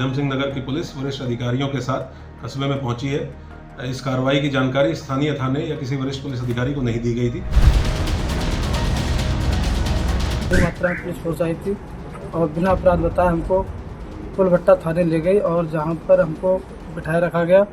उधम सिंह नगर की पुलिस वरिष्ठ अधिकारियों के साथ कस्बे में पहुंची है। इस कार्रवाई की जानकारी स्थानीय थाने या किसी वरिष्ठ पुलिस अधिकारी को नहीं दी गई थी। मात्रा में पुलिस फोर्स आई थी और बिना अपराध बताए हमको फुलभट्टा थाने ले गई और जहां पर हमको बिठाए रखा गया।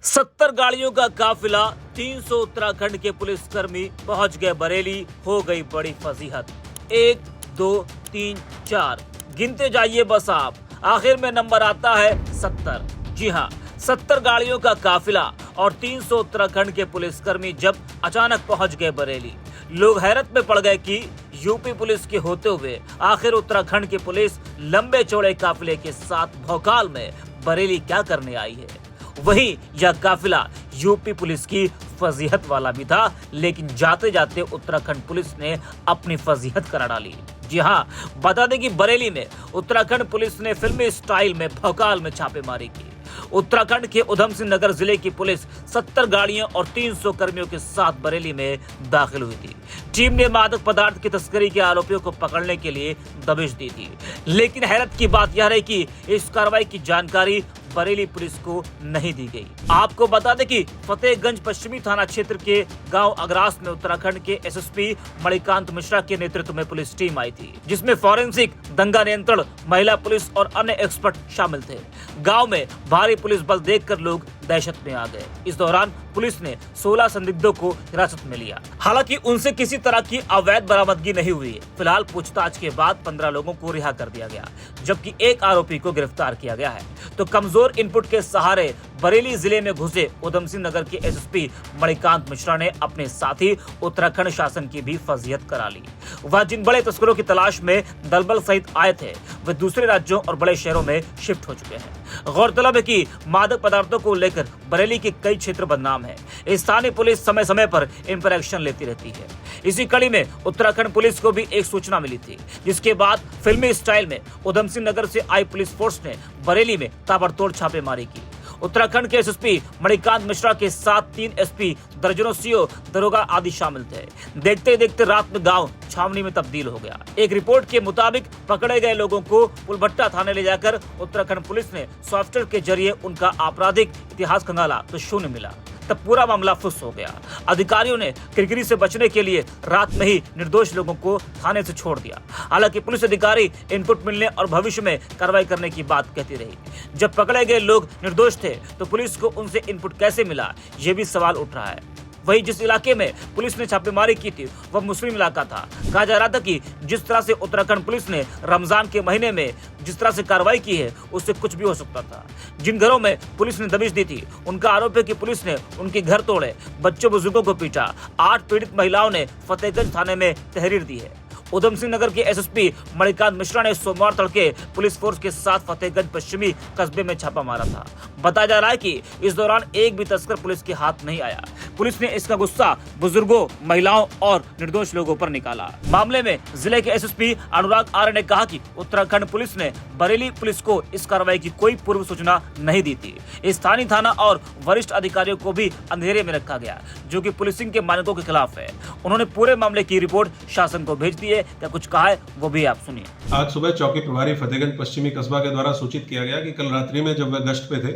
70 गाड़ियों का काफिला, 300 उत्तराखंड के पुलिसकर्मी पहुंच गए बरेली। हो गई बड़ी फजीहत। 1, 2, 3, 4 गिनते जाइए बस आप। आखिर में नंबर आता है 70। जी हाँ, 70 गाड़ियों का काफिला और 300 उत्तराखंड के पुलिसकर्मी जब अचानक पहुंच गए बरेली, लोग हैरत में पड़ गए कि यूपी पुलिस के होते हुए आखिर उत्तराखंड की पुलिस लंबे चौड़े काफिले के साथ भोकाल में बरेली क्या करने आई है। वहीं यह काफिला यूपी पुलिस की फजीहत वाला भी था, लेकिन जाते जाते उत्तराखंड पुलिस ने अपनी फजीहत करा डाली। जी हाँ, बता दें कि बरेली में उत्तराखंड पुलिस ने फिल्मी स्टाइल में भोकाल में छापेमारी की। उत्तराखंड के उधम सिंह नगर जिले की पुलिस 70 गाड़ियों और 300 कर्मियों के साथ बरेली में दाखिल हुई थी। टीम ने मादक पदार्थ की तस्करी के आरोपियों को पकड़ने के लिए दबिश दी थी, लेकिन हैरत की बात यह रही कि इस कार्रवाई की जानकारी बरेली पुलिस को नहीं दी गई। आपको बता दें कि फतेहगंज पश्चिमी थाना क्षेत्र के गांव अगरास में उत्तराखंड के एसएसपी मणिकांत मिश्रा के नेतृत्व में पुलिस टीम आई थी, जिसमें फॉरेंसिक, दंगा नियंत्रण, महिला पुलिस और अन्य एक्सपर्ट शामिल थे। गांव में भारी पुलिस बल देखकर लोग दहशत में आ गए। इस दौरान पुलिस ने 16 संदिग्धों को हिरासत में लिया। हालांकि उनसे किसी तरह की अवैध बरामदगी नहीं हुई। फिलहाल पूछताछ के बाद 15 लोगों को रिहा कर दिया गया, जबकि एक आरोपी को गिरफ्तार किया गया है। तो कमजोर इनपुट के सहारे बरेली जिले में घुसे उधम सिंह नगर के एसएसपी मणिकांत मिश्रा ने अपने साथी उत्तराखंड शासन की भी फजीहत करा ली। वह जिन बड़े तस्करों की तलाश में दलबल सहित आए थे, वे दूसरे राज्यों और बड़े शहरों में शिफ्ट हो चुके हैं। गौरतलब है कि मादक पदार्थों को लेकर बरेली के कई क्षेत्र बदनाम है। स्थानीय पुलिस समय समय पर इन पर एक्शन लेती रहती है। इसी कड़ी में उत्तराखंड पुलिस को भी एक सूचना मिली थी, जिसके बाद फिल्मी स्टाइल में उधम सिंह नगर से आई पुलिस फोर्स ने बरेली में ताबड़तोड़ छापेमारी की। उत्तराखंड के एसएसपी मणिकांत मिश्रा के साथ 3 एसपी, दर्जनों सीओ, दरोगा आदि शामिल थे। देखते देखते रात में गांव छावनी में तब्दील हो गया। एक रिपोर्ट के मुताबिक पकड़े गए लोगों को फुलभट्टा थाने ले जाकर उत्तराखंड पुलिस ने सॉफ्टवेयर के जरिए उनका आपराधिक इतिहास खंगाला तो शून्य मिला। तब पूरा मामला फुस हो गया। अधिकारियों ने किरकिरी से बचने के लिए रात में ही निर्दोष लोगों को थाने से छोड़ दिया। हालांकि पुलिस अधिकारी इनपुट मिलने और भविष्य में कार्रवाई करने की बात कहती रही। जब पकड़े गए लोग निर्दोष थे तो पुलिस को उनसे इनपुट कैसे मिला, ये भी सवाल उठ रहा है। वहीं जिस इलाके में पुलिस ने छापेमारी की थी वह मुस्लिम इलाका था। कहा जा रहा था कि जिस तरह से उत्तराखंड पुलिस ने रमजान के महीने में जिस तरह से कार्रवाई की है, उससे कुछ भी हो सकता था। जिन घरों में पुलिस ने दबिश दी थी, उनका आरोप है कि पुलिस ने उनके घर तोड़े, बच्चों बुजुर्गों को पीटा। 8 पीड़ित महिलाओं ने फतेहगंज थाने में तहरीर दी है। उधम सिंह नगर के एसएसपी मणिकांत मिश्रा ने सोमवार तड़के पुलिस फोर्स के साथ फतेहगंज पश्चिमी कस्बे में छापा मारा था। बताया जा रहा है कि इस दौरान एक भी तस्कर पुलिस के हाथ नहीं आया। पुलिस ने इसका गुस्सा बुजुर्गों, महिलाओं और निर्दोष लोगों पर निकाला। मामले में जिले के एसएसपी अनुराग आर्य ने कहा कि उत्तराखंड पुलिस ने बरेली पुलिस को इस कार्रवाई की कोई पूर्व सूचना नहीं दी थी। स्थानीय थाना और वरिष्ठ अधिकारियों को भी अंधेरे में रखा गया, जो कि पुलिसिंग के मानकों के खिलाफ है। उन्होंने पूरे मामले की रिपोर्ट शासन को भेज दी है। क्या कुछ कहा है वो भी आप सुनिए। आज सुबह चौकी प्रभारी फतेहगंज पश्चिमी कस्बा के द्वारा सूचित किया गया कि कल रात्रि में जब वह गश्त पे थे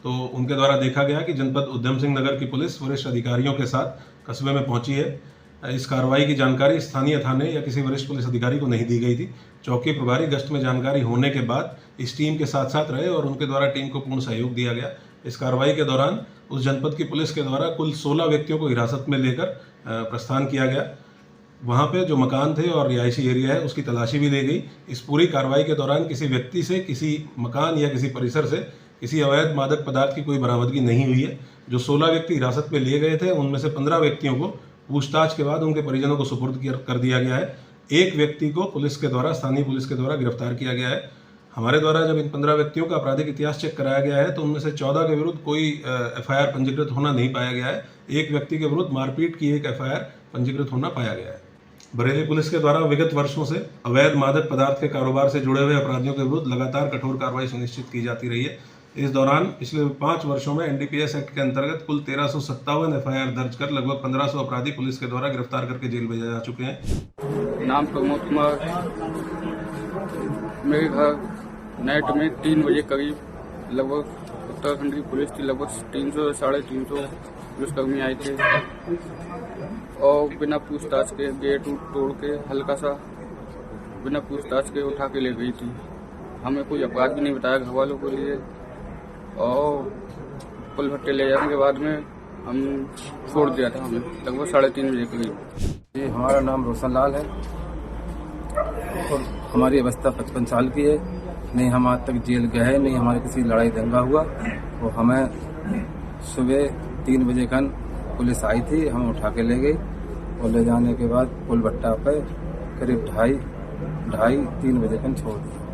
तो उनके द्वारा देखा गया कि जनपद उधम सिंह नगर की पुलिस वरिष्ठ अधिकारियों के साथ कस्बे में पहुंची है। इस कार्रवाई की जानकारी स्थानीय थाने या किसी वरिष्ठ पुलिस अधिकारी को नहीं दी गई थी। चौकी प्रभारी गश्त में जानकारी होने के बाद इस टीम के साथ साथ रहे और उनके द्वारा टीम को पूर्ण सहयोग दिया गया। इस कार्रवाई के दौरान उस जनपद की पुलिस के द्वारा कुल 16 व्यक्तियों को हिरासत में लेकर प्रस्थान किया गया। वहाँ पे जो मकान थे और रिहायशी एरिया है उसकी तलाशी भी ली गई। इस पूरी कार्रवाई के दौरान किसी व्यक्ति से, किसी मकान या किसी परिसर से किसी अवैध मादक पदार्थ की कोई बरामदगी नहीं हुई है। जो 16 व्यक्ति हिरासत में लिए गए थे उनमें से 15 व्यक्तियों को पूछताछ के बाद उनके परिजनों को सुपुर्द कर दिया गया है। एक व्यक्ति को पुलिस के द्वारा, स्थानीय पुलिस के द्वारा गिरफ्तार किया गया है। हमारे द्वारा जब इन 15 व्यक्तियों का आपराधिक इतिहास चेक कराया गया है तो उनमें से 14 के विरुद्ध कोई एफआईआर पंजीकृत होना नहीं पाया गया है। एक व्यक्ति के विरुद्ध मारपीट की एक एफआईआर पंजीकृत होना पाया गया है। बरेली पुलिस के द्वारा विगत वर्षों से अवैध मादक पदार्थ के कारोबार से जुड़े हुए अपराधियों के विरुद्ध लगातार कठोर कार्रवाई सुनिश्चित की जाती रही है। इस दौरान पिछले 5 वर्षों में एनडीपीएस एक्ट के अंतर्गत कुल 1357 एफआईआर दर्ज कर लगभग 1500 अपराधी पुलिस के द्वारा गिरफ्तार करके जेल भेजा जा चुके हैं। नाम प्रमोद कुमार, मेरे घर नाइट में 3 बजे करीब लगभग उत्तराखंड की पुलिस थी, लगभग 300 से 350 पुलिसकर्मी आए थे और बिना पूछताछ के गेट तोड़ के हल्का सा बिना पूछताछ के उठा के ले गई थी। हमें कोई अपराध भी नहीं बताया घर वालों के लिए और पुल भट्टे ले जाने के बाद में हम छोड़ दिया था हमें लगभग 3:30 बजे करीब। जी हमारा नाम रोशन लाल है और हमारी अवस्था 55 साल की है। नहीं हम आज तक जेल गए, नहीं हमारे किसी लड़ाई दंगा हुआ। वो हमें सुबह 3 बजे खन पुलिस आई थी, हमें उठा के ले गई और ले जाने के बाद पुल भट्टा पे करीब 2:30-3 बजे खन छोड़ दिया।